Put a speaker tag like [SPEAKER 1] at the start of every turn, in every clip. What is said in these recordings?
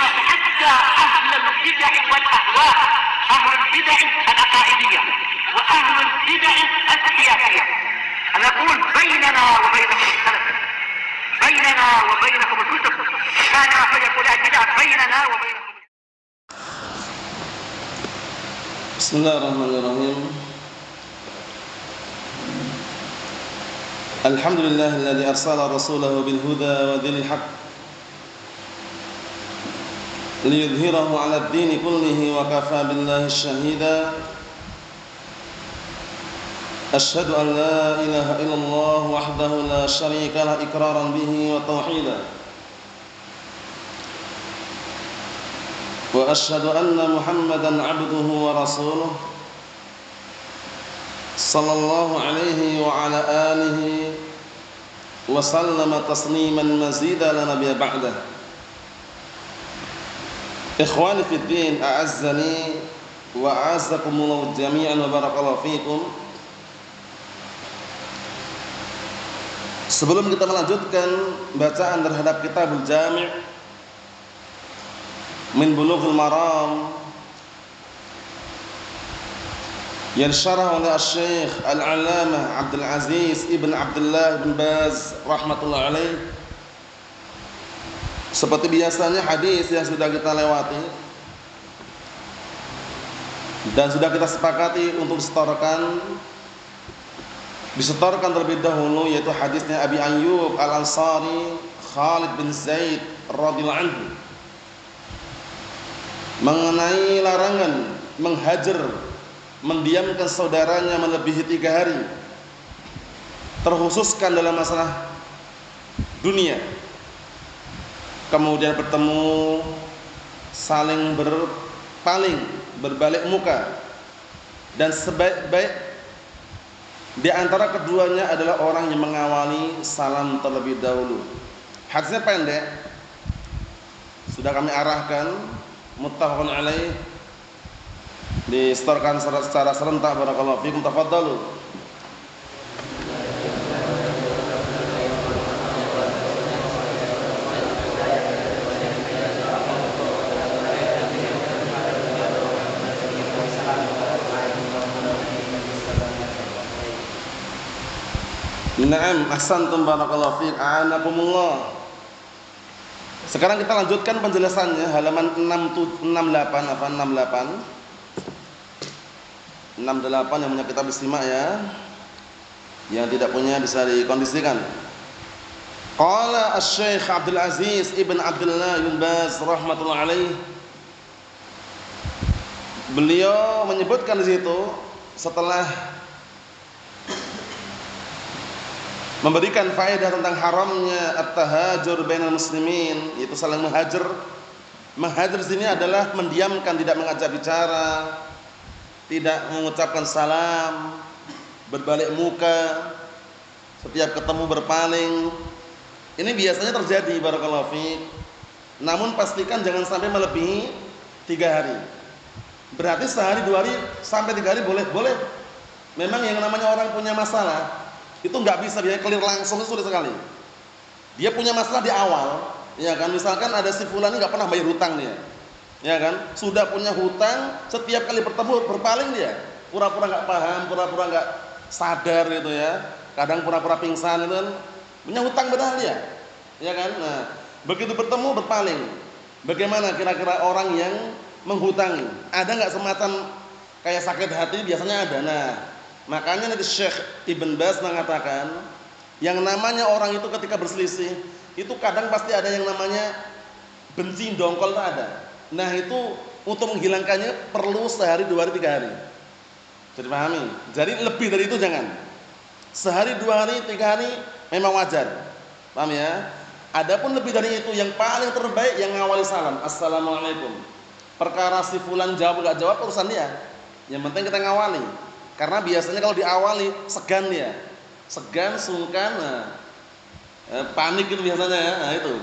[SPEAKER 1] حتى أهل البدع والأهواء، أهل البدع العقائدية وأهل البدع السياسية. أنا أقول بيننا وبينكم السلف، بيننا وبينكم الكتب، كان فيقول البدع بيننا وبينكم.
[SPEAKER 2] بسم الله الرحمن الرحيم. الحمد لله الذي أرسل رسوله بالهدى ودين الحق ليظهره على الدين كله وكفى بالله شهيدا. أشهد أن لا إله إلا الله وحده لا شريك له إقرارا به وتوحيدا، وأشهد أن محمدا عبده ورسوله صلى الله عليه وعلى آله وسلم تسليما مزيدا لا نبي بعده. إخواني في الدين، أعزني وأعزكم الله جميعا وبارك الله فيكم. Sebelum kita melanjutkan bacaan terhadap Kitabul Jami' min Bulughul Maram yang disyarah oleh Syekh Al-Allamah Abdul Aziz Ibn Abdullah Ibn Baz rahmatullah alaih, seperti biasanya hadis yang sudah kita lewati dan sudah kita sepakati untuk disetorkan terlebih dahulu, yaitu hadisnya Abi Ayyub Al-Ansari Khalid bin Zaid radhiyallahu anhu mengenai larangan menghajar, mendiamkan saudaranya melebihi 3 hari, terkhususkan dalam masalah dunia. Kemudian bertemu, saling berpaling, berbalik muka, dan sebaik-baik di antara keduanya adalah orang yang mengawali salam terlebih dahulu. Hadisnya pendek, sudah kami arahkan, muttafaqun alaih, disetorkan secara serentak. Barakallahu fikum, tafadhalu. Naam, ahsantum barakallahu fiik, a'anakumullah. Sekarang kita lanjutkan penjelasannya, halaman 68 yang punya kitab istimak ya. Yang tidak punya bisa dikondisikan. Qala Asy-Syaikh Abdul Aziz Ibn Abdullah Ibn Baz rahmatullah alaih. Beliau menyebutkan di situ setelah memberikan faedah tentang haramnya at-tahajur bainal muslimin, yaitu saling menghajar. Menghajar di sini adalah mendiamkan, tidak mengajak bicara, tidak mengucapkan salam, berbalik muka, setiap ketemu berpaling. Ini biasanya terjadi, barakallahu fiik. Namun pastikan jangan sampai melebihi 3 hari. Berarti sehari 2 hari sampai 3 hari boleh. Memang yang namanya orang punya masalah itu nggak bisa dia clear langsung, itu sulit sekali. Dia punya masalah di awal, ya kan? Misalkan ada si fulan ini nggak pernah bayar hutang dia, ya kan? Sudah punya hutang, setiap kali bertemu berpaling dia, pura-pura nggak paham, pura-pura nggak sadar gitu ya. Kadang pura-pura pingsan itu kan, punya hutang benar dia, ya kan? Nah, begitu bertemu berpaling. Bagaimana kira-kira orang yang menghutangi? Ada nggak semacam kayak sakit hati? Biasanya ada. Nah, makanya nanti Syekh Ibn Baz mengatakan yang namanya orang itu ketika berselisih itu kadang pasti ada yang namanya benci, dongkol, itu ada. Nah, itu untuk menghilangkannya perlu sehari, 2 hari, 3 hari. Jadi pahami. Jadi lebih dari itu jangan. Sehari, 2 hari, 3 hari memang wajar. Paham ya? Adapun lebih dari itu, yang paling terbaik yang ngawali salam, assalamualaikum. Perkara si fulan jawab enggak jawab urusan dia. Yang penting kita ngawali. Karena biasanya kalau diawali segan dia, segan, sungkan, panik itu biasanya ya. Nah itu.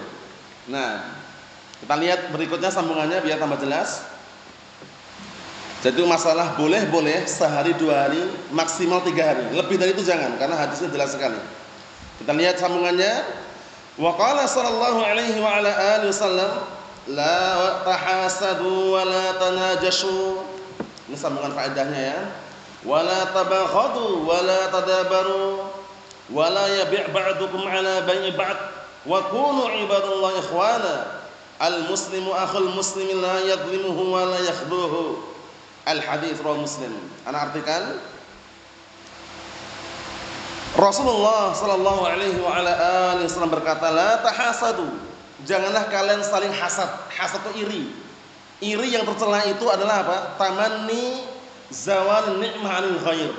[SPEAKER 2] Nah, kita lihat berikutnya sambungannya biar tambah jelas. Jadi masalah boleh sehari, 2 hari, maksimal 3 hari. Lebih dari itu jangan, karena hadisnya jelas sekali. Kita lihat sambungannya. Wa qala sallallahu alaihi wa ala alihi wasallam, la tahasadu wa la tanajashu. Ini sambungan faedahnya ya. Wa la tabaghadu wa la tadabaru wa la yabi' ba'dukum ala bai'i ba'd wa kunu ibadallahi ikhwana. Al-muslimu akhul muslimi la yadhlimuhu wa la yakhdhuhu. Al-hadits rawahu Muslim. Ana artikan Rasulullah sallallahu alaihi wa ala alihi wasallam berkata, la tahasadu. Janganlah kalian saling hasad. Hasad itu iri. Iri yang tercela itu adalah apa? Tamanni zawal ni'mah 'anil ghair.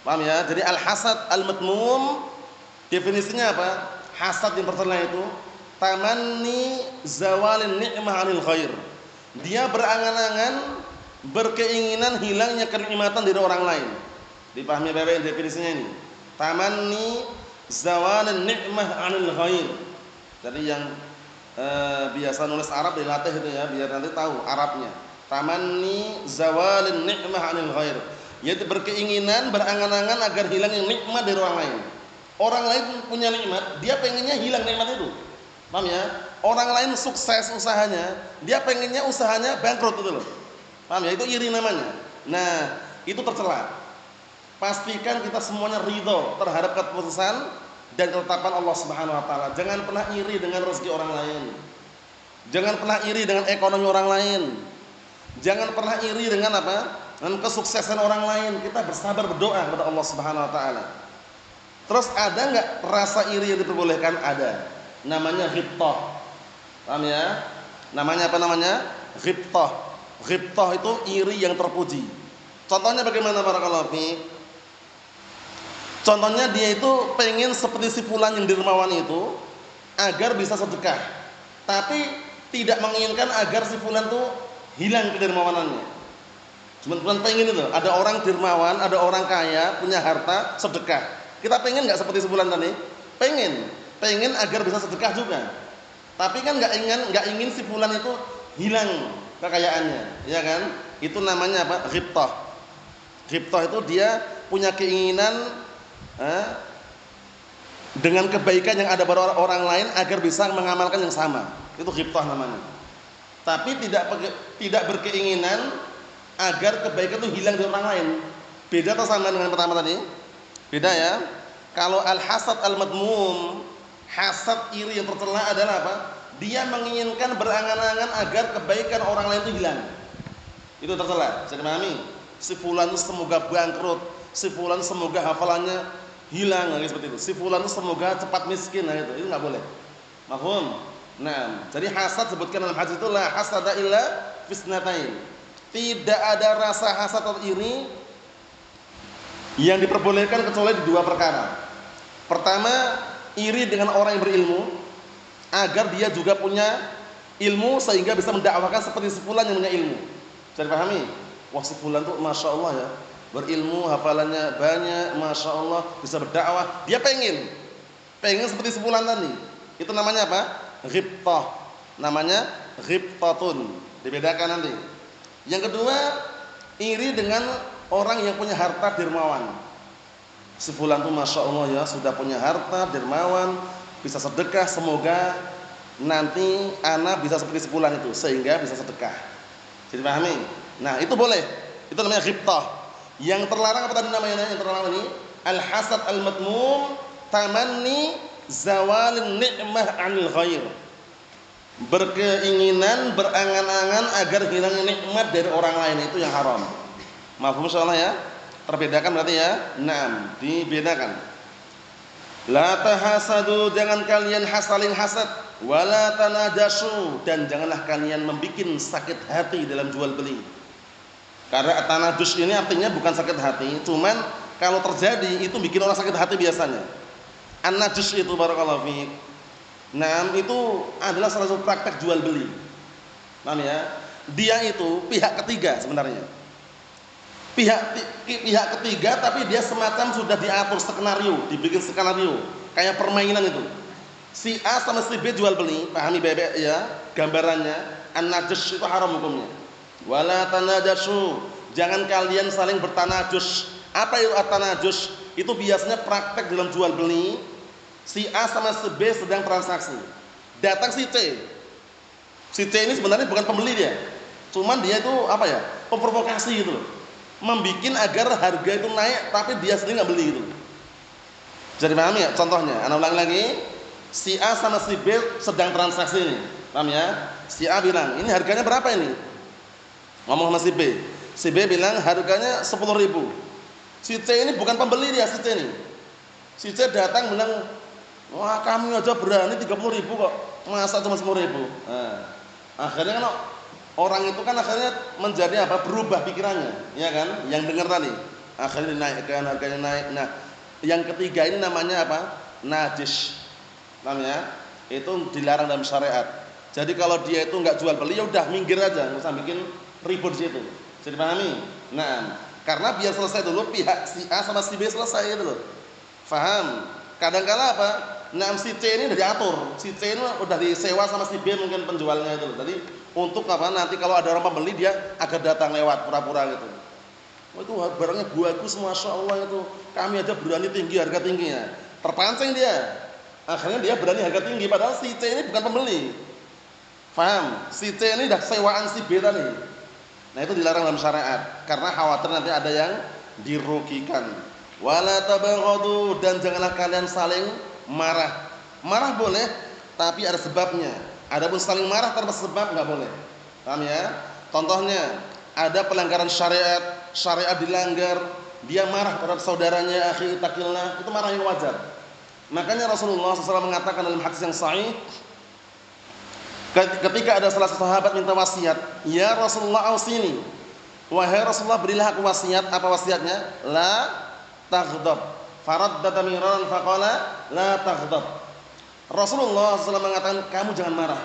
[SPEAKER 2] Paham ya? Jadi al-hasad al-madmum definisinya apa? Hasad yang tercela itu tamanni zawal ni'mah 'anil ghair. Dia berangan-angan, berkeinginan hilangnya kenikmatan dari orang lain. Dipahami Bapak definisinya ini? Tamanni zawal ni'mah 'anil ghair. Jadi yang biasa nulis Arab dilatih itu ya, biar nanti tahu Arabnya. Tamanni zawalin ni'mah 'anil ghair. Yaitu berkeinginan, berangan-angan agar hilangnya nikmat dari orang lain. Orang lain punya nikmat, dia pengennya hilang nikmat itu. Paham ya? Orang lain sukses usahanya, dia pengennya usahanya bangkrut itu loh. Paham ya? Itu iri namanya. Nah, itu tercela. Pastikan kita semuanya ridho terhadap keputusan dan ketetapan Allah Subhanahu wa taala. Jangan pernah iri dengan rezeki orang lain. Jangan pernah iri dengan ekonomi orang lain. Jangan pernah iri dengan apa? Dengan kesuksesan orang lain. Kita bersabar berdoa kepada Allah Subhanahu wa taala. Terus ada enggak rasa iri yang diperbolehkan? Ada. Namanya ghibthah. Paham ya? Namanya apa namanya? Ghibthah. Ghibthah itu iri yang terpuji. Contohnya bagaimana barakallahu fiik? Contohnya dia itu pengen seperti si fulan yang dermawan itu agar bisa sedekah, tapi tidak menginginkan agar si fulan itu hilang kedermawanannya. Cuma pengen itu, ada orang dermawan, ada orang kaya, punya harta, sedekah. Kita pengen nggak seperti si fulan tadi? Pengen agar bisa sedekah juga. Tapi kan nggak ingin si fulan itu hilang kekayaannya, ya kan? Itu namanya apa? Ghibthah. Ghibthah itu dia punya keinginan dengan kebaikan yang ada pada orang lain agar bisa mengamalkan yang sama. Itu ghibthah namanya. Tapi tidak berkeinginan agar kebaikan itu hilang dari orang lain. Beda atau sama dengan pertama tadi? Beda ya. Kalau al-hasad al-madmum, hasad iri yang tercela adalah apa? Dia menginginkan berangan-angan agar kebaikan orang lain itu hilang. Itu tercela. Bisa dipahami? Si fulan itu semoga bangkrut, si fulan semoga hafalannya hilang, seperti itu. Si fulan semoga cepat miskin, itu enggak boleh. Mafhum? Nah, jadi hasad sebutkan dalam hadis itu la hasada illa fisnatain. Tidak ada rasa hasad atau iri yang diperbolehkan kecuali di dua perkara. Pertama, iri dengan orang yang berilmu agar dia juga punya ilmu sehingga bisa mendakwahkan seperti si fulan yang punya ilmu. Bisa dipahami? Wah, si fulan tuh masya Allah ya, berilmu, hafalannya banyak, masya Allah, bisa berdakwah. Dia pengen seperti si fulan tadi. Itu namanya apa? Ghibthah. Namanya ghibtatun. Dibedakan nanti. Yang kedua, iri dengan orang yang punya harta dermawan. Si fulan tuh masya Allah ya, sudah punya harta dermawan, bisa sedekah, semoga nanti anak bisa seperti si fulan itu sehingga bisa sedekah. Jadi pahami? Nah, itu boleh. Itu namanya ghibthah. Yang terlarang apa tadi namanya? Yang terlarang ini al-hasad al-madmum, tamanni zawalin ni'mah 'anil ghair. Berkeinginan, berangan-angan agar hilangnya nikmat dari orang lain, itu yang haram. Mafhum insyaallah ya? Terbedakan berarti ya? Naam, dibedakan. La tahasadu, jangan kalian saling hasad, wala tanajashu, dan janganlah kalian membuat sakit hati dalam jual beli. Karena tanajus ini artinya bukan sakit hati, cuman kalau terjadi itu bikin orang sakit hati biasanya. An-najus itu barakallahu fiik. Nah, itu adalah salah satu praktek jual beli. Paham ya? Dia itu pihak ketiga sebenarnya. Pihak ketiga tapi dia semacam sudah diatur skenario, dibikin skenario kayak permainan itu. Si A sama si B jual beli, pahami bebek ya, gambarannya. An-najus itu haram hukumnya. Wala tanajashu, jangan kalian saling bertanajus. Apa itu at-tanajus? Itu biasanya praktek dalam jual beli. Si A sama si B sedang transaksi. Datang si C. Si C ini sebenarnya bukan pembeli dia. Cuman dia itu apa ya? Pemprovokasi gitu loh. Membikin agar harga itu naik tapi dia sendiri nggak beli gitu. Jadi paham ya? Contohnya, ana ulang lagi, si A sama si B sedang transaksi ini. Paham ya? Si A bilang, "Ini harganya berapa ini?" Ngomong sama si B. Si B bilang harganya 10.000. Si C ini bukan pembeli dia, si C ini. Si C datang bilang, "Wah, kami aja berani 30.000 kok. Masa cuma 10.000?" Nah, akhirnya kan orang itu kan akhirnya menjadi apa? Berubah pikirannya, ya kan? Yang dengar tadi. Akhirnya dinaikkan, harganya naik. Nah, yang ketiga ini namanya apa? Najis. Namanya itu dilarang dalam syariat. Jadi kalau dia itu enggak jual beli ya udah minggir aja, enggak usah bikin ribut di situ. Bisa dipahami? Nah, karena biar selesai dulu pihak si A sama si B selesai itu loh. Faham? Kadang-kala apa? Nah, si C ini udah diatur. Si C ini udah disewa sama si B mungkin penjualnya itu loh. Jadi untuk apa? Nanti kalau ada orang pembeli dia agar datang lewat pura-pura gitu. Oh, itu barangnya bagus, masya Allah itu. Kami aja berani tinggi harga tingginya. Terpancing dia. Akhirnya dia berani harga tinggi. Padahal si C ini bukan pembeli. Faham? Si C ini udah sewaan si B tadi. Nah itu dilarang dalam syariat. Karena khawatir nanti ada yang dirugikan. Wala tabaghadu, dan janganlah kalian saling marah. Marah boleh, tapi ada sebabnya. Adapun saling marah tanpa sebab nggak boleh. Paham ya? Contohnya ada pelanggaran syariat, syariat dilanggar, dia marah terhadap saudaranya, akhi taqillah, itu marah yang wajar. Makanya Rasulullah SAW mengatakan dalam hadis yang sahih, ketika ada salah satu sahabat minta wasiat, "Ya Rasulullah ausini." Wahai Rasulullah, berilah aku wasiat. Apa wasiatnya? La taghdab. Faraddada miraran faqala la taghdab. Rasulullah SAW mengatakan, "Kamu jangan marah."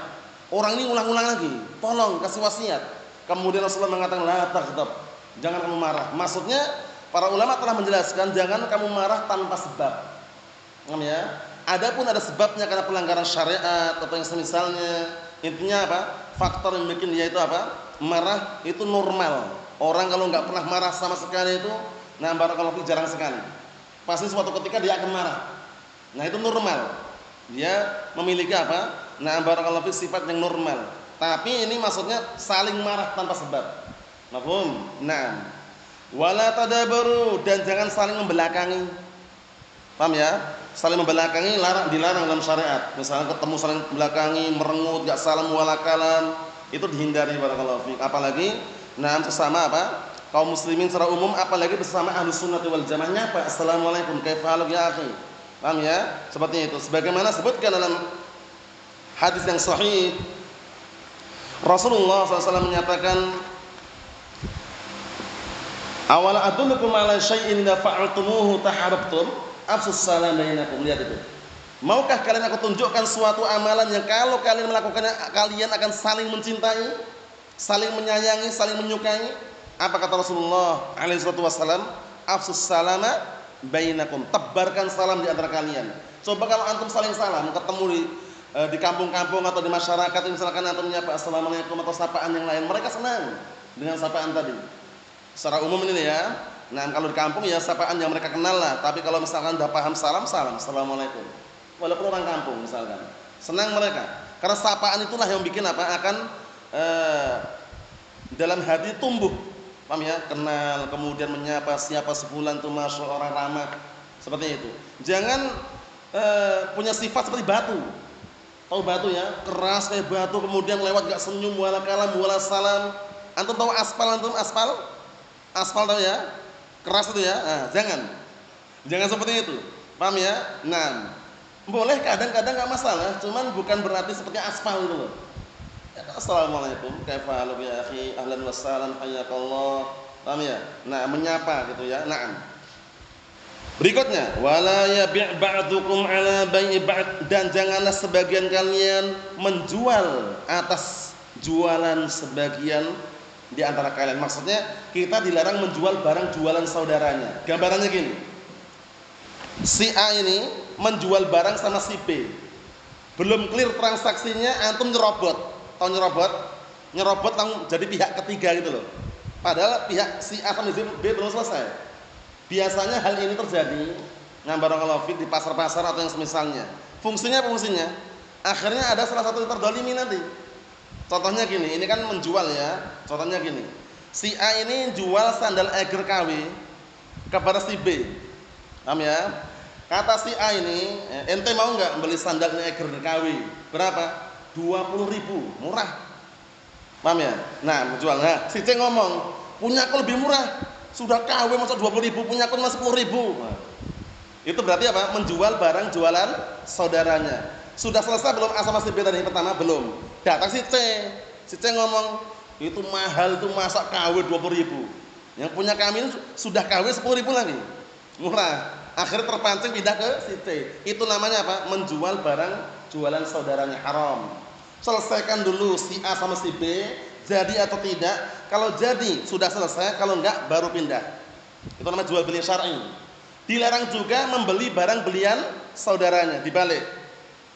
[SPEAKER 2] Orang ini ulang-ulang lagi, "Tolong kasih wasiat." Kemudian Rasulullah mengatakan, "La taghdab." Jangan kamu marah. Maksudnya para ulama telah menjelaskan jangan kamu marah tanpa sebab. Paham ya? Adapun ada sebabnya karena pelanggaran syariat atau yang semisalnya, intinya apa? Faktor yang bikin dia itu apa? Marah itu normal. Orang kalau nggak pernah marah sama sekali itu, nah barakallahu jarang sekali. Pasti suatu ketika dia akan marah. Nah itu normal. Dia memiliki apa? Nah barakallahu sifat yang normal. Tapi ini maksudnya saling marah tanpa sebab. Mafhum? Nah, wala tadabaru, dan jangan saling membelakangi. Paham ya? Saling membelakangi dilarang dalam syariat. Misalnya ketemu saling membelakangi, merengut, enggak salam wala kalam, itu dihindari barakallahu fiik. Apalagi sesama apa? Kaum muslimin secara umum, apalagi bersama Ahlus Sunnah wal Jamaah, nyapa, "Assalamualaikum, kaifa haluk ya akhi?" Paham ya? Seperti itu. Sebagaimana sebutkan dalam hadis yang sahih, Rasulullah SAW menyatakan, "Awala adullukum ala syai'in idza fa'altumuhu taharabtum, afsus salam bainakum." Lihat itu. Maukah kalian aku tunjukkan suatu amalan yang kalau kalian melakukannya kalian akan saling mencintai, saling menyayangi, saling menyukai? Apa kata Rasulullah alaihi wasallam? Afsus salama bainakum. Tebarkan salam di antara kalian. Coba kalau antum saling salam ketemu di kampung-kampung atau di masyarakat, misalkan antum menyapa assalamualaikum atau sapaan yang lain, mereka senang dengan sapaan tadi. Secara umum ini ya. Nah, kalau di kampung ya sapaan yang mereka kenal lah. Tapi kalau misalkan udah paham salam, assalamualaikum. Walaupun orang kampung misalkan, senang mereka. Karena sapaan itulah yang bikin apa? Akan dalam hati tumbuh. Paham ya? Kenal, kemudian menyapa siapa sebulan tuh masya orang ramah. Seperti itu. Jangan punya sifat seperti batu. Tahu batu ya? Keras kayak batu, kemudian lewat gak senyum, wala kalam, wala salam. Antum tahu aspal antum? Aspal? Aspal tahu ya? Keras itu ya? Nah, jangan seperti itu. Paham ya? Nah, boleh kadang-kadang enggak masalah, cuman bukan berarti seperti aspal itu loh. Ya, assalamualaikum, kaifa haluk ya akhi, ahlan wa sahlan, hayyakallah. Paham ya? Nah, menyapa gitu ya. Naam. Berikutnya, wala yabi' ba'dukum ala bai'i ba'd, dan janganlah sebagian kalian menjual atas jualan sebagian di antara kalian. Maksudnya kita dilarang menjual barang jualan saudaranya. Gambarannya gini. Si A ini menjual barang sama si B. Belum clear transaksinya, antum nyerobot. Tahu nyerobot? Nyerobot langsung jadi pihak ketiga gitu loh. Padahal pihak si A sama si B belum selesai. Biasanya hal ini terjadi barakallahu fiik di pasar-pasar atau yang semisalnya. Fungsinya akhirnya ada salah satu yang terdolimi nanti. Contohnya gini, ini kan menjual ya. Contohnya gini. Si A ini jual sandal Eiger KW kepada si B. Paham ya? Kata si A ini, ente mau nggak beli sandalnya Eiger KW? Berapa? 20.000, murah. Paham ya? Nah, menjual. Nah, si C ngomong, punya aku lebih murah. Sudah KW masa 20.000, punya aku cuma 10.000. Nah, itu berarti apa? Menjual barang jualan saudaranya. Sudah selesai belum A sama si B tadi pertama? Belum. Datang si C. Si C ngomong, itu mahal, itu masa KW 20.000. Yang punya kami sudah KW 10.000 lagi. Murah. Akhirnya terpancing pindah ke si C. Itu namanya apa? Menjual barang jualan saudaranya, haram. Selesaikan dulu si A sama si B, jadi atau tidak. Kalau jadi sudah selesai, kalau enggak baru pindah. Itu namanya jual beli syar'i. Dilarang juga membeli barang belian saudaranya, dibalik.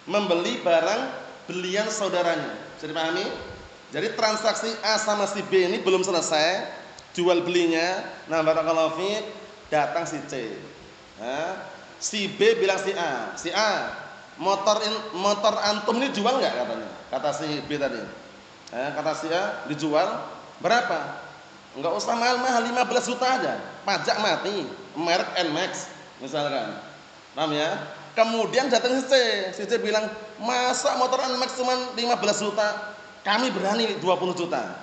[SPEAKER 2] Membeli barang belian saudaranya. Bisa dipahami? Jadi transaksi A sama si B ini belum selesai, jual belinya. Nah, barakallahu fiik, datang si C. Nah, si B bilang si A, motor antum ini jual nggak katanya? Kata si B tadi. Kata si A, dijual berapa? Enggak usah mahal-mahal, 15 juta aja. Pajak mati, merek Nmax misalkan. Paham ya? Kemudian datang si C bilang, masa motor Nmax cuma 15 juta? Kami berani 20 juta.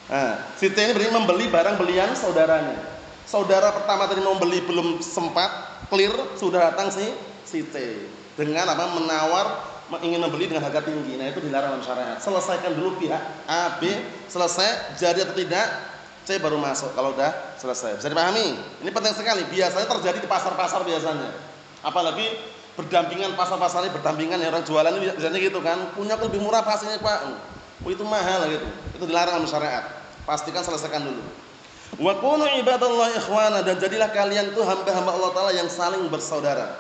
[SPEAKER 2] Nah, si C ini berani membeli barang belian saudaranya. Saudara pertama tadi mau beli belum sempat clear, sudah datang si C dengan apa? Menawar, ingin membeli dengan harga tinggi. Nah, itu dilarang dalam syariat. Selesaikan dulu pihak A, B, selesai, jadi atau tidak, C baru masuk kalau udah selesai. Bisa dipahami? Ini penting sekali. Biasanya terjadi di pasar-pasar biasanya. Apalagi berdampingan, pasar-pasar ini berdampingan ya, orang jualan ini biasanya gitu kan. Punya lebih murah pastinya Pak. Oh, itu mahal gitu. Itu dilarang dalam syariat. Pastikan selesaikan dulu. Wa kunu ibadallahi ikhwana, dan jadilah kalian itu hamba-hamba Allah Taala yang saling bersaudara.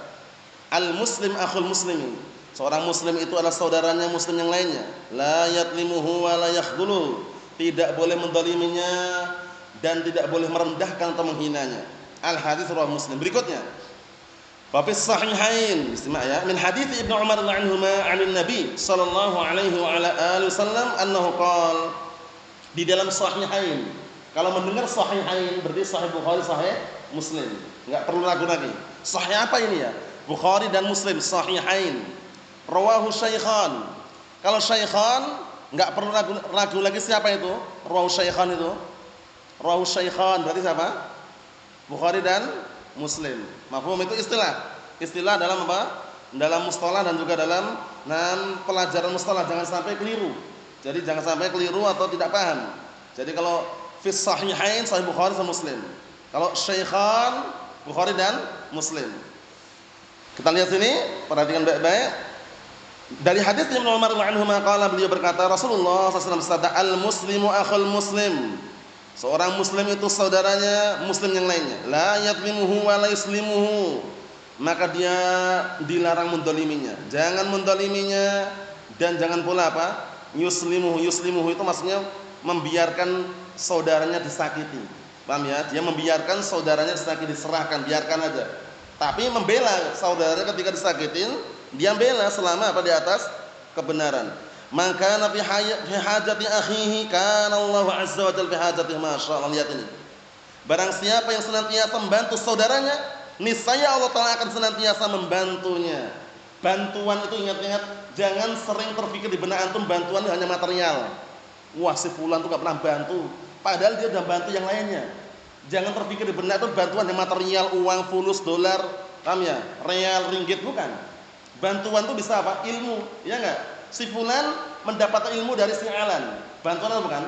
[SPEAKER 2] Al muslim akhul muslimin. Seorang muslim itu adalah saudaranya muslim yang lainnya. La yatlimuhu wa la yakhdhuluhu. Tidak boleh mendoliminya dan tidak boleh merendahkan atau menghinanya. Al hadits riwayat Muslim. Berikutnya, Bafis sahihain, istimak ya, min hadits Ibnu Umar radhiyallahu anhu 'anil Nabi sallallahu alaihi wa ala alihi wasallam annahu qala, di dalam sahihain. Kalau mendengar sahihain berarti sahih Bukhari, sahih Muslim. Enggak perlu ragu lagi. Sahih apa ini ya? Bukhari dan Muslim, sahihain. Rawahu syaikhan. Kalau syaikhan enggak perlu ragu lagi, siapa itu? Rawahu syaikhan itu. Rawahu syaikhan berarti siapa? Bukhari dan Muslim. Mafhum, itu istilah dalam apa? Dalam mustalah dan juga dalam pelajaran mustalah, jangan sampai keliru. Jadi jangan sampai keliru atau tidak paham. Jadi kalau fi sahihain, sahih Bukhari dan Muslim. Kalau syaikhan, Bukhari dan Muslim. Kita lihat sini, perhatikan baik-baik. Dari hadis Ibnu Umar radhiyallahu anhu qala, beliau berkata, Rasulullah SAW bersabda, al-muslimu akhul muslim. Seorang muslim itu saudaranya muslim yang lainnya. La yadlimuhu wa la yuslimuhu. Maka dia dilarang mendoliminya. Jangan mendoliminya dan jangan pula apa? Yuslimuhu. Yuslimuhu itu maksudnya membiarkan saudaranya disakiti. Paham ya? Dia membiarkan saudaranya disakiti, diserahkan, biarkan aja. Tapi membela saudaranya ketika disakitin, dia bela selama apa? Di atas kebenaran. Maka nabi fi hajati akhihi kana Allah azza wa jalla fi hajatihi. Masyaallah, lihat ini. Barang siapa yang senantiasa membantu saudaranya, niscaya Allah Taala akan senantiasa membantunya. Bantuan itu, ingat-ingat, jangan sering terpikir di benak antum bantuan hanya material. Wah, si fulan tuh enggak pernah bantu, padahal dia sudah bantu yang lainnya. Jangan terpikir di benak itu bantuan yang material, uang, fulus, dolar, paham ya? Real, ringgit, bukan. Bantuan itu bisa apa? Ilmu, ya enggak? Si fulan mendapatkan ilmu dari si alan. Bantuan apa bukan?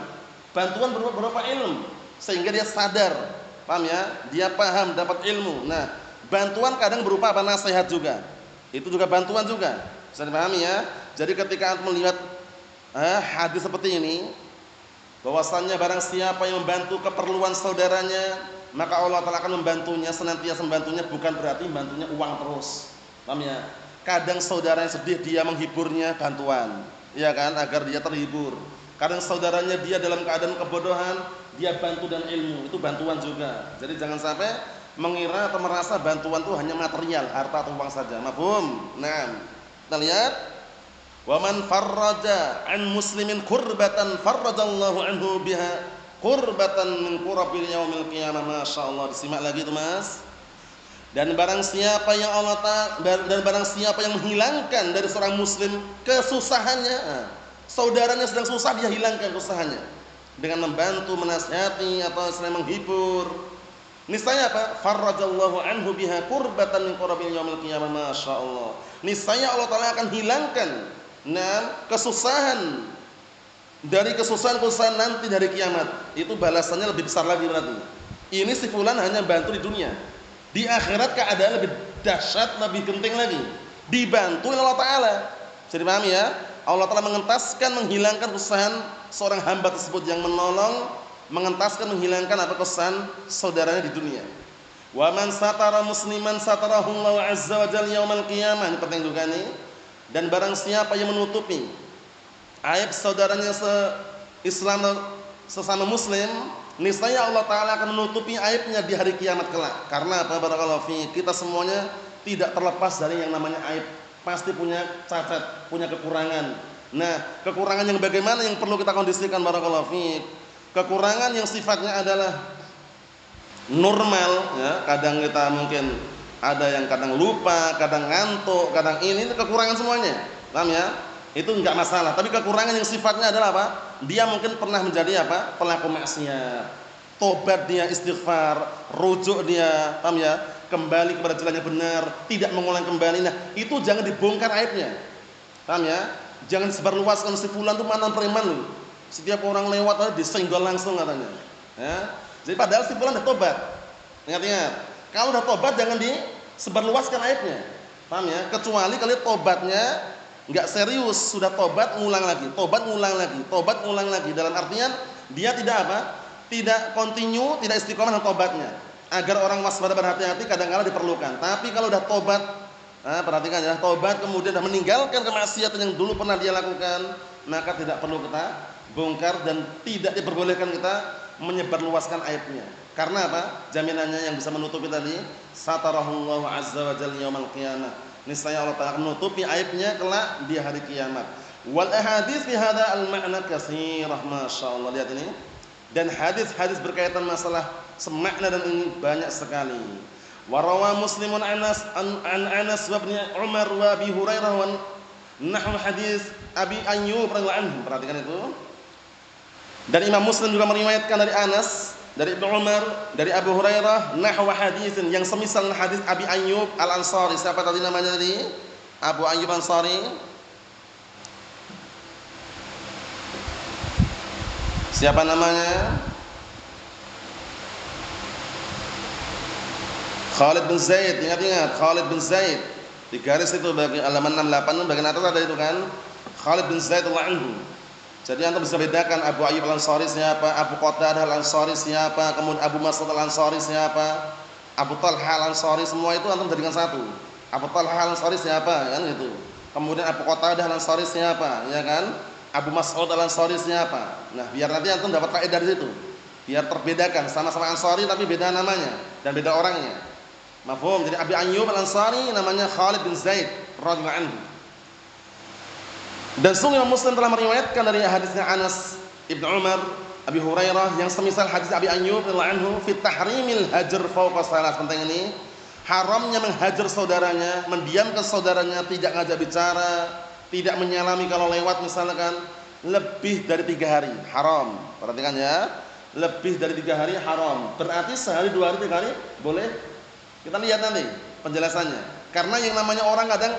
[SPEAKER 2] Bantuan berupa ilmu, sehingga dia sadar, paham ya? Dia paham, dapat ilmu. Nah, bantuan kadang berupa apa? Nasihat juga. Itu juga bantuan juga. Bisa dipahami ya? Jadi ketika antum melihat hadis seperti ini, bahwasannya barang siapa yang membantu keperluan saudaranya, maka Allah Ta'ala akan membantunya, senantiasa membantunya, bukan berarti membantunya uang terus. Paham ya? Kadang saudaranya sedih, dia menghiburnya, bantuan, ya kan, agar dia terhibur. Kadang saudaranya dia dalam keadaan kebodohan, dia bantu dan ilmu, itu bantuan juga. Jadi jangan sampai mengira atau merasa bantuan itu hanya material, harta atau uang saja. Mafhum? Nah, kita lihat Wa man farraja an muslimin kurbatan farrajallahu anhu biha kurbatan min kurabil yaumil qiyamah. Masyaallah, disimak lagi itu Mas. Dan barang siapa yang menghilangkan dari seorang muslim kesusahannya, saudaranya sedang susah dia hilangkan kesusahannya dengan membantu, menasihati atau selain menghibur, niscaya apa? Farrajallahu anhu biha kurbatan min kurabil yaumil qiyamah. Masyaallah, niscaya Allah Ta'ala akan hilangkan kesusahan dari kesusahan-kesusahan nanti dari kiamat. Itu balasannya lebih besar lagi berarti. Ini si fulan hanya bantu di dunia. Di akhirat keadaan lebih dahsyat, lebih genting lagi. Dibantu oleh Allah Ta'ala. Jadi paham ya? Allah Ta'ala mengentaskan, menghilangkan kesusahan seorang hamba tersebut yang menolong, mengentaskan, menghilangkan apa kesusahan saudaranya di dunia. Wa man satara musliman satarahullahu azza wa jalla yaumal qiyamah. Ini penting juga nih. Dan barang siapa yang menutupi aib saudaranya se-Islam sesama muslim, niscaya Allah Ta'ala akan menutupi aibnya di hari kiamat kelak. Karena apa? Barakallahu fi, kita semuanya tidak terlepas dari yang namanya aib. Pasti punya cacat, punya kekurangan. Nah, kekurangan yang bagaimana yang perlu kita kondisikan? Barakallahu fi, kekurangan yang sifatnya adalah normal ya. Kadang kita mungkin ada yang kadang lupa, kadang ngantuk, kadang ini kekurangan semuanya. Paham ya? Itu enggak masalah. Tapi kekurangan yang sifatnya adalah apa? Dia mungkin pernah menjadi apa? Pelaku maksiat. Tobat dia, istighfar, rujuk dia, paham ya? Kembali kepada jalan yang benar, tidak mengulang kembali. Nah, itu jangan dibongkar aibnya. Paham ya? Jangan sebarluaskan si fulan itu mantan preman loh. Setiap orang lewat disenggol langsung katanya. Ya. Jadi padahal si fulan sudah tobat. Ingat-ingat. Kalau udah tobat jangan disebarluaskan aibnya. Paham ya? Kecuali kalau tobatnya enggak serius, sudah tobat ngulang lagi, tobat ngulang lagi, tobat ngulang lagi. Dalam artian dia tidak apa? Tidak continue, tidak istiqomah dengan tobatnya. Agar orang waspada, berhati-hati kadang-kala diperlukan. Tapi kalau udah tobat, perhatikan ya, tobat kemudian sudah meninggalkan kemaksiatan yang dulu pernah dia lakukan, maka tidak perlu kita bongkar dan tidak diperbolehkan kita menyebarluaskan aibnya. Karena apa? Jaminannya yang bisa menutupi tadi, satarahullahu azza wa jalla yaumil qiyamah. Niscaya Allah Ta'ala menutupi aibnya kelak di hari kiamat. Wal ahadits fi hadza al ma'na katsirah, masyaallah. Lihat ini. Dan hadis-hadis berkaitan masalah semakna dan ini banyak sekali. Wa rawa Muslimun an Anas wa Ibnu Umar wa Abi Hurairah wa nahwu hadis Abi Ayyub radhiyallahu anhu. Perhatikan itu. Dan Imam Muslim juga meriwayatkan dari Anas, dari Ibnu Umar, dari Abu Hurairah nahwa hadisin yang semisal hadis Abi Ayyub Al-Ansari. Siapa tadi namanya tadi? Abu Ayyub Ansari. Siapa namanya? Khalid bin Zaid. Ingat-ingat, Khalid bin Zaid. Di garis itu bagi halaman 68 bagian atas ada itu kan. Khalid bin Zaid radhiyallahu anhu. Jadi antum bisa bedakan Abu Ayyub Al-Ansari siapa, Abu Qatadah Al-Ansari siapa, kemudian Abu Mas'ud Al-Ansari siapa, Abu Talha Al-Ansari, semua itu antum jadikan satu. Abu Talha Al-Ansari siapa, kan gitu. Kemudian Abu Qatadah Al-Ansari siapa, ya kan? Abu Mas'ud Al-Ansari siapa. Nah, biar nanti antum dapat faedah dari situ. Biar terbedakan, sama-sama Ansari tapi beda namanya dan beda orangnya. Mafhum? Jadi Abi Ayyub Al-Ansari namanya Khalid bin Zaid radhiyallahu anhu. Dan sungguh Imam Muslim telah meriwayatkan dari hadisnya Anas, Ibnu Umar, Abi Hurairah yang semisal hadis Abi Ayyub radhiyallahu anhu fi tahrimil hajr fawqa salas. Penting ini, haramnya menghajar saudaranya, mendiamkan saudaranya, tidak ngajak bicara, tidak menyalami kalau lewat misalkan, lebih dari 3 hari haram. Perhatikan ya, lebih dari 3 hari haram. Berarti sehari, 2 hari, 3 hari boleh. Kita lihat nanti penjelasannya. Karena yang namanya orang kadang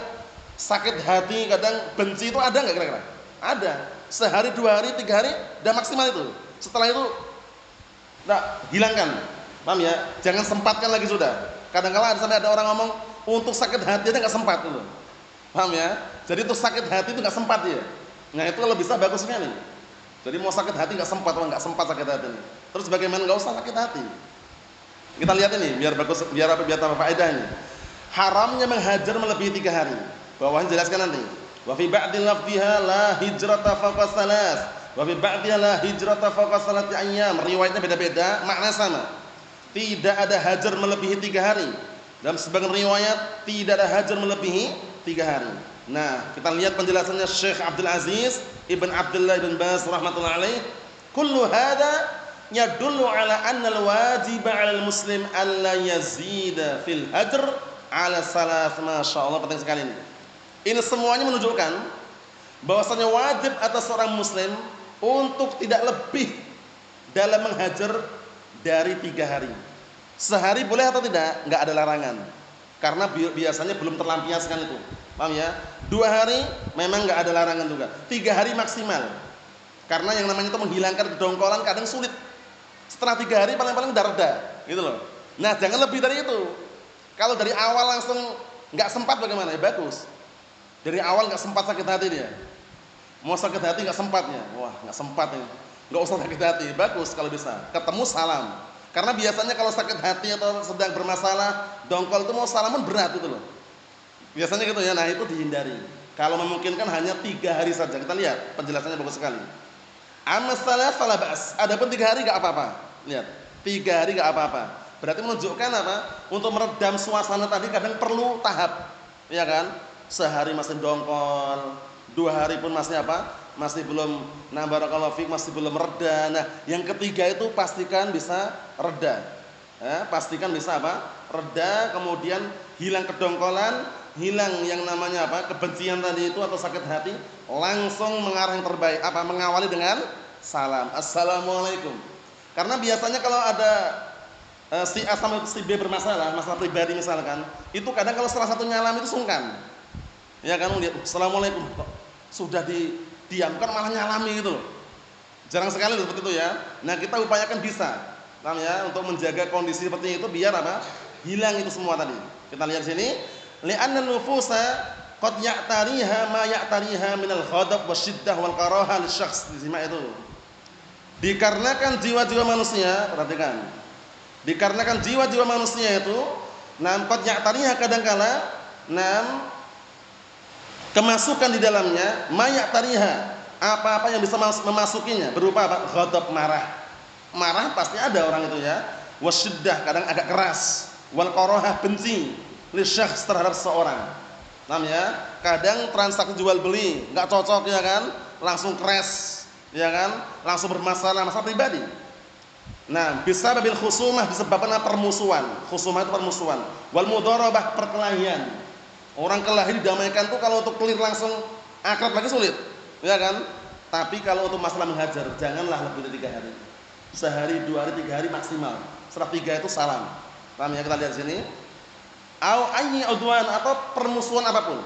[SPEAKER 2] sakit hati, kadang benci itu ada nggak kira-kira? Ada. Sehari, 2 hari, 3 hari, udah maksimal itu. Setelah itu, nah, hilangkan. Paham ya? Jangan sempatkan lagi sudah. Kadang-kala sampai ada orang ngomong untuk sakit hati aja nggak sempat itu. Paham ya? Jadi untuk sakit hati itu nggak sempat ya. Nah itu kalau bisa bagus sekali. Jadi mau sakit hati nggak sempat, nggak sempat sakit hati ini. Terus bagaimana nggak usah sakit hati? Kita lihat ini biar bagus, biar tambah faedahnya. Haramnya menghajar melebihi 3 hari. Bawahnya jelaskan nanti. Wa fi ba'dil lafdhiha la hijrata fawqa salas. Wa fi ba'dhiha la hijrata fawqa salati ayyam. Riwayatnya beda-beda, makna sama. Tidak ada hajar melebihi 3 hari. Dalam sebagian riwayat tidak ada hajar melebihi 3 hari. Nah, kita lihat penjelasannya Syekh Abdul Aziz Ibn Abdullah Ibn Baz rahmatullahi alaih. Kullu hada yadullu ala anna al-wajib 'ala al-muslim alla yazida fil hajr 'ala salas. Masyaallah, penting sekali ini. Ini semuanya menunjukkan bahwasanya wajib atas seorang muslim untuk tidak lebih dalam menghajar dari 3 hari. Sehari boleh atau tidak? Enggak ada larangan. Karena biasanya belum terlampiaskan itu. Paham ya? 2 hari memang enggak ada larangan juga. 3 hari maksimal. Karena yang namanya itu menghilangkan kedongkolan kadang sulit. Setelah 3 hari paling-paling udah reda, gitu loh. Nah, jangan lebih dari itu. Kalau dari awal langsung enggak sempat bagaimana? Ya bagus. Dari awal enggak sempat sakit hati dia. Mau sakit hati enggak sempatnya. Wah, enggak sempat ini. Enggak usah sakit hati. Bagus kalau bisa. Ketemu salam. Karena biasanya kalau sakit hati atau sedang bermasalah, dongkol itu mau salaman berat itu loh. Biasanya gitu ya. Nah, itu dihindari. Kalau memungkinkan hanya 3 hari saja. Kita lihat penjelasannya bagus sekali. Amasalah salah ba'as. Adapun 3 hari enggak apa-apa. Lihat. 3 hari enggak apa-apa. Berarti menunjukkan apa? Untuk meredam suasana tadi kadang perlu tahap. Ya kan? Sehari masih dongkol, 2 hari pun masih apa? Masih belum, nah barakallahu fiik, masih belum reda. Nah, yang ketiga itu pastikan bisa reda. Pastikan bisa apa? Reda, kemudian hilang kedongkolan, hilang yang namanya apa? Kebencian tadi itu atau sakit hati, langsung mengarah yang terbaik. Apa? Mengawali dengan salam. Assalamualaikum. Karena biasanya kalau ada si A sama si B bermasalah, masalah pribadi misalkan, itu kadang kalau salah satu nyalam itu sungkan. Ya kan, lihat assalamualaikum kok sudah didiamkan malah nyalami gitu loh. Jarang sekali seperti itu ya. Nah, kita upayakan bisa. Paham ya? Untuk menjaga kondisi seperti itu biar apa? Hilang itu semua tadi. Kita lihat sini, li'anna nufusa qad ya'tariha ma ya'tariha minal ghadab wasyiddah wal karaha lisyakhs. Disimak itu. Dikarenakan jiwa-jiwa manusia, perhatikan. Dikarenakan jiwa-jiwa manusia itu qad ya'tariha kadangkala kemasukan di dalamnya mayak tariha, apa-apa yang bisa memasukinya berupa apa? Ghadab, marah pasti ada orang itu ya. Wasyiddah, kadang agak keras. Wal karaha, benci li syakhs, terhadap seorang. Paham ya? Kadang transaksi jual beli enggak cocok ya kan, langsung crash ya kan, langsung bermasalah, masalah pribadi. Nah, bisa babil khusumah, disebabkan permusuhan. Khusumah itu permusuhan. Wal mudharabah, perkelahian. Orang kelahi didamaikan tuh kalau untuk clear langsung akrab lagi sulit, ya kan? Tapi kalau untuk masalah menghajar, janganlah lebih dari 3 hari. Sehari, 2 hari, 3 hari maksimal. Setelah 3 itu salam. Paham ya? Kita lihat sini. Au ayyi udwan, atau permusuhan apapun.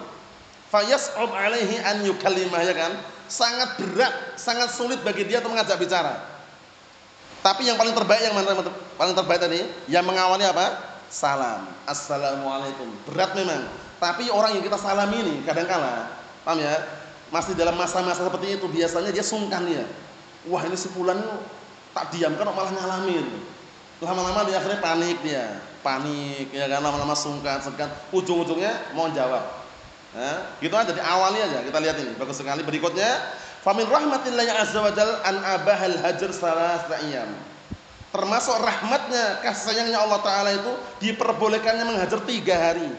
[SPEAKER 2] Fayas'ub alaihi an yukallimah, ya kan? Sangat berat, sangat sulit bagi dia untuk mengajak bicara. Tapi yang paling terbaik yang mana? Paling terbaik tadi, yang mengawali apa? Salam. Assalamualaikum. Berat memang. Tapi orang yang kita salami ini kadang-kala, paham ya? Masih dalam masa-masa seperti itu biasanya dia sungkan ya. Wah, ini si fulan tak diamkan kok malah nyalamin. Lama-lama dia akhirnya panik dia. Panik ya kan, lama-lama sungkan. Ujung-ujungnya mau jawab. Gitu aja, diawali aja. Kita lihat ini, bagus sekali. Berikutnya, famin rahmatillahi azza wajalla an abahal hajar salasata ayyam. Termasuk rahmatnya, kasih sayangnya Allah Ta'ala itu diperbolehkannya menghajar 3 hari.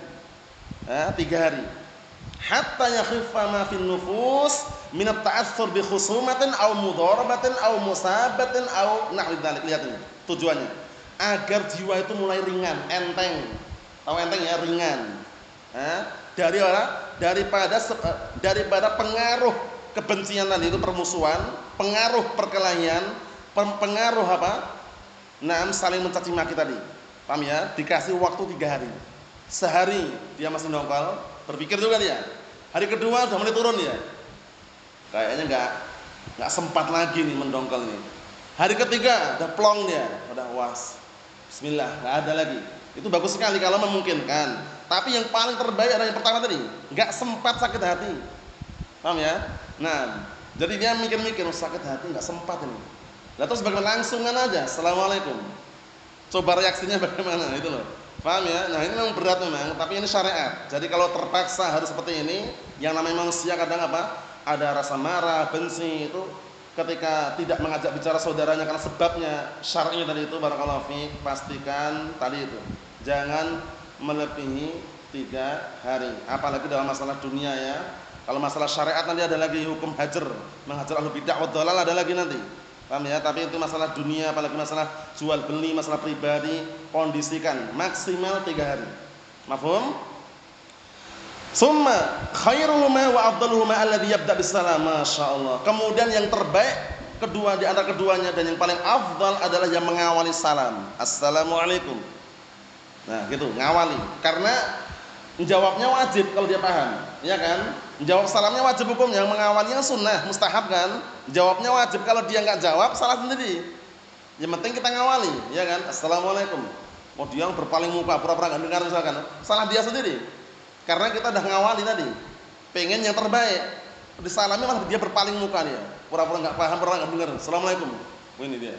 [SPEAKER 2] 3 hari. Hatta yakhiffa ma fin nufus min at-ta'assur bi khusumatin aw mudharabatin aw musabatin aw nahwi dzalik. Lihat ini tujuannya. Agar jiwa itu mulai ringan, enteng. Tahu enteng ya, ringan. Daripada pengaruh kebencian tadi itu, permusuhan, pengaruh perkelahian, pengaruh apa? Saling mencaci maki tadi. Paham ya? Dikasih waktu 3 hari. Sehari dia masih nongkol, berpikir juga dia. Hari kedua sudah mulai turun dia. Kayaknya enggak sempat lagi nih mendongkol ini. Hari ketiga udah plong dia, udah was. Bismillah, enggak ada lagi. Itu bagus sekali kalau memungkinkan. Tapi yang paling terbaik adalah yang pertama tadi, enggak sempat sakit hati. Paham ya? Nah, jadi dia mikir-mikir, sakit hati enggak sempat ini. Lah terus bagaimana, langsungan aja, assalamualaikum. Coba reaksinya bagaimana itu loh. Paham ya? Nah, ini memang berat memang, tapi ini syariat. Jadi kalau terpaksa harus seperti ini, yang namanya manusia kadang apa? Ada rasa marah, benci, itu ketika tidak mengajak bicara saudaranya karena sebabnya syar'inya tadi itu, barakallahu fiik, pastikan tadi itu. Jangan melebihi 3 hari. Apalagi dalam masalah dunia ya. Kalau masalah syariat nanti ada lagi hukum hajar, menghajar ahlu bid'ah wa dhalal ada lagi nanti. Paham ya? Tapi itu masalah dunia, apalagi masalah jual beli, masalah pribadi, kondisikan maksimal 3 hari. Mafhum? Summa khairuhuma wa afdaluhuma alladhi yabda bisalam. Masyaallah. Kemudian yang terbaik kedua di antara keduanya dan yang paling afdal adalah yang mengawali salam. Assalamualaikum. Nah, gitu, ngawali. Karena menjawabnya wajib kalau dia paham, ya kan? Menjawab salamnya wajib hukumnya, mengawalnya sunnah, mustahab kan? Jawabnya wajib, kalau dia enggak jawab salah sendiri. Yang penting kita ngawali, ya kan? Assalamualaikum. Mau dia berpaling muka, pura-pura enggak dengar misalkan, salah dia sendiri. Karena kita udah ngawali tadi. Pengen yang terbaik. Disalami malah dia berpaling muka dia. Pura-pura enggak paham, pura-pura enggak dengar. Assalamualaikum. Ini dia.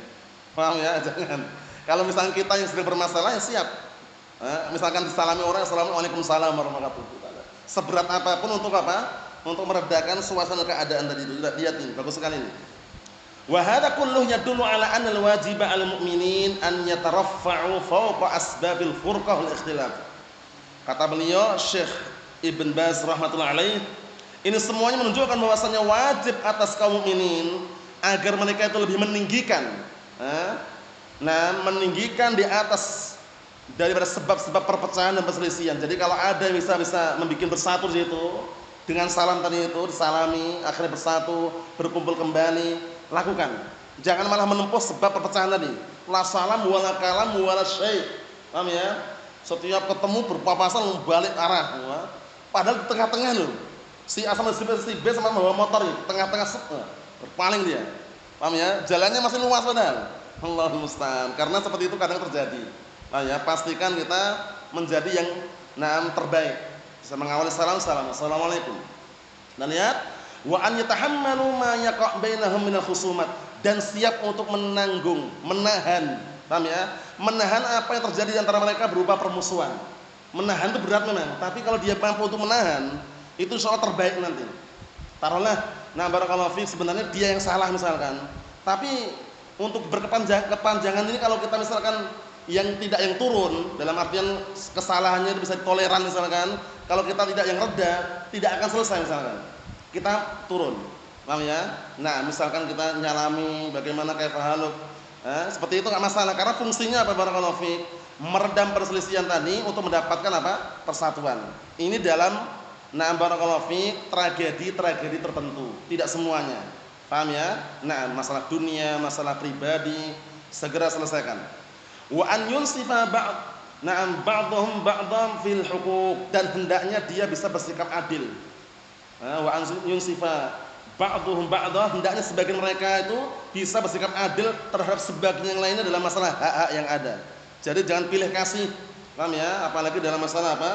[SPEAKER 2] Paham ya? Jangan. Kalau misalnya kita yang sedang bermasalah ya siap. Misalkan disalami orang, assalamualaikum warahmatullahi wabarakatuh. Seberat apapun untuk apa? Untuk meredakan suasana keadaan tadi itu. Lihat ini, bagus sekali ini. Wa hadza kulluhu yadullu ala anna al-wajiba 'alal mu'minin an yataraffa'u fawqa asbabil furqah wal ikhtilaf. Kata beliau Syekh Ibn Baz rahmatullahi alaih, ini semuanya menunjukkan bahwasanya wajib atas kaum mukminin agar mereka itu lebih meninggikan, meninggikan di atas daripada sebab-sebab perpecahan dan perselisihan. Jadi kalau ada yang bisa membuat bersatu di situ dengan salam tadi itu, disalami, akhirnya bersatu, berkumpul kembali, lakukan. Jangan malah menempuh sebab perpecahan tadi. La salam wala kalam wala syai'. Paham ya? Setiap ketemu berpapasan balik arah. Padahal di tengah-tengah loh. Si A sama si B sama bawa motor nih, tengah-tengah berpaling dia. Paham ya? Jalannya masih luas padahal. Allahul musta'an. Karena seperti itu kadang terjadi. Nah ya, pastikan kita menjadi yang terbaik. Bisa mengawali salam, assalamualaikum. Dan lihat, wa an yatahammalu ma yaqa' bainahum minal khusumat, dan siap untuk menanggung, menahan. Paham ya? Menahan apa yang terjadi di antara mereka berupa permusuhan. Menahan itu berat memang, tapi kalau dia mampu untuk menahan, itu insya Allah terbaik nanti. Taruhlah, barakallahu fiik, sebenarnya dia yang salah misalkan. Tapi untuk berkepanjangan ini kalau kita misalkan yang tidak yang turun, dalam artian kesalahannya itu bisa ditoleran misalkan, kalau kita tidak yang reda, tidak akan selesai misalkan. Kita turun. Paham ya? Nah, misalkan kita nyalami bagaimana kaifa haluk. Seperti itu enggak masalah karena fungsinya apa barakallahu fiik? Meredam perselisihan tadi untuk mendapatkan apa? Persatuan. Ini dalam barakallahu fiik tragedi-tragedi tertentu, tidak semuanya. Paham ya? Nah, masalah dunia, masalah pribadi segera selesaikan. Wa an yunsifa ba'dhum ba'dhan fil huquq, dan hendaknya dia bisa bersikap adil. Wa an yunsifa ba'dhum ba'dhan, hendaknya sebagian mereka itu bisa bersikap adil terhadap sebagian yang lainnya dalam masalah hak-hak yang ada. Jadi jangan pilih kasih. Paham ya? Apalagi dalam masalah apa?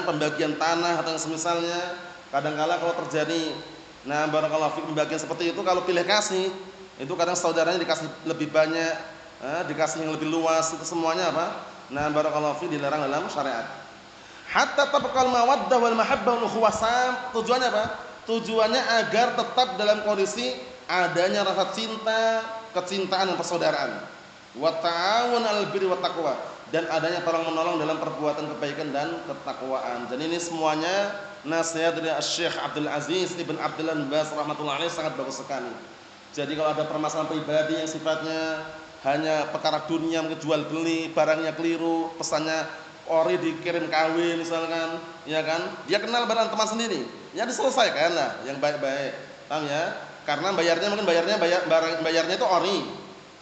[SPEAKER 2] Pembagian tanah atau yang semisalnya. Kadang-kala kalau terjadi barakallahu fiik pembagian seperti itu, kalau pilih kasih, itu kadang saudaranya dikasih lebih banyak, dikasih yang lebih luas, itu semuanya apa? Barakallahu fiik dilarang dalam syariat. Hatta tabqal mawaddah wal mahabbah wal ukhuwah. Tujuannya apa? Tujuannya agar tetap dalam kondisi adanya rasa cinta, kecintaan dan persaudaraan. Wa ta'awun 'alal birri wat taqwa, dan adanya tolong-menolong dalam perbuatan kebaikan dan ketakwaan. Dan ini semuanya nasihat dari Syekh Abdul Aziz Ibn Abdullah bin Baz rahmatullahi alaih, sangat bagus sekali. Jadi kalau ada permasalahan pribadi yang sifatnya hanya perkara dunia, jual beli, barangnya keliru, pesannya ori dikirim KW misalkan, ya kan? Dia kenal barang teman sendiri, ya diselesaikan lah yang baik-baik. Paham ya? Karena bayarnya itu ori,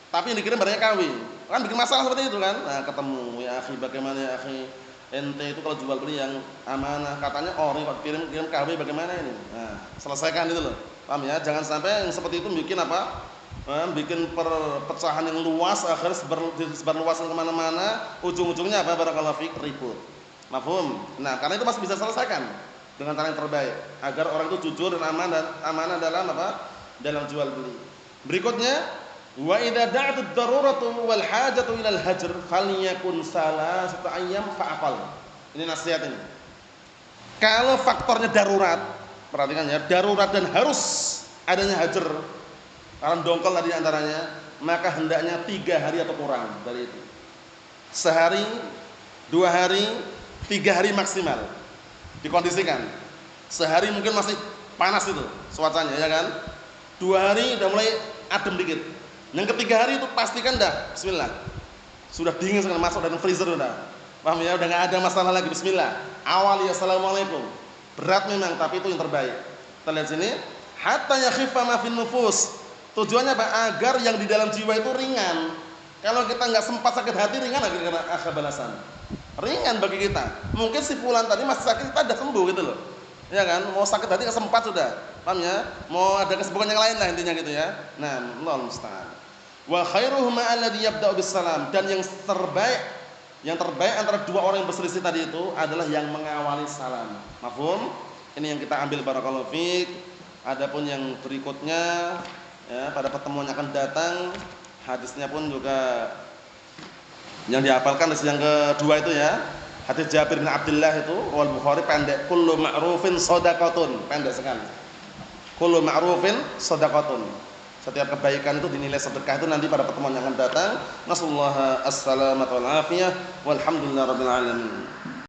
[SPEAKER 2] tapi yang dikirim barangnya KW. Kan bikin masalah seperti itu kan? Nah, ketemu, ya akhi, bagaimana ya akhi? Ente itu kalau jual beli yang amanah, katanya ori kok kirim KW, bagaimana ini? Nah, selesaikan itu loh. Paham ya? Jangan sampai yang seperti itu bikin apa? Bikin perpecahan yang luas, akhirnya sebarluasan kemana-mana, ujung-ujungnya apa? Barakallahu fiik, ribut. Mafhum? Nah, karena itu masih bisa selesaikan dengan cara yang terbaik agar orang itu jujur dan amanah dalam apa? Dalam jual beli. Berikutnya, wa idza da'at ad-daruratu wal hajatu ila al-hajr falyakun salasata ayyam fa'aqal. Ini nasihat ini. Kalau faktornya darurat, perhatikan ya, darurat dan harus adanya hajar, karena dongkol tadi antaranya, maka hendaknya 3 hari atau kurang dari itu. Sehari, 2 hari, 3 hari maksimal. Dikondisikan. Sehari mungkin masih panas itu cuacanya ya kan. 2 hari udah mulai adem dikit. Yang ketiga hari itu pastikan dah bismillah. Sudah dingin sekali masuk dalam freezer udah. Paham ya? Udah enggak ada masalah lagi bismillah. Awali assalamualaikum. Berat memang tapi itu yang terbaik. Kita lihat sini, hatta yakhiffa ma fin nufus. Tujuannya apa? Agar yang di dalam jiwa itu ringan. Kalau kita enggak sempat sakit hati ringan lagi karena balasan. Ringan bagi kita. Mungkin si fulan tadi masih sakit kita udah sembuh gitu loh. Ya kan? Mau sakit hati enggak sempat sudah. Paham ya? Mau ada kesibukan yang lain lah intinya gitu ya. Nah, Allahu musta'an. Wa khairuhum alladhi yabda'u bis salam, dan yang terbaik antara dua orang yang berselisih tadi itu adalah yang mengawali salam. Mafhum? Ini yang kita ambil barakallahu fiik. Adapun yang berikutnya ya, pada pertemuan yang akan datang hadisnya pun juga yang dihafalkan hadis yang kedua itu ya. Hadis Jabir bin Abdullah itu riwayat Bukhari pendek, kullu ma'rufin shadaqatun, pendek sekali. Kullu ma'rufin shadaqatun. Setiap kebaikan itu dinilai sedekah, itu nanti pada pertemuan yang akan datang. Nasallahu as-salamata wal afiyah walhamdulillahirabbil alamin.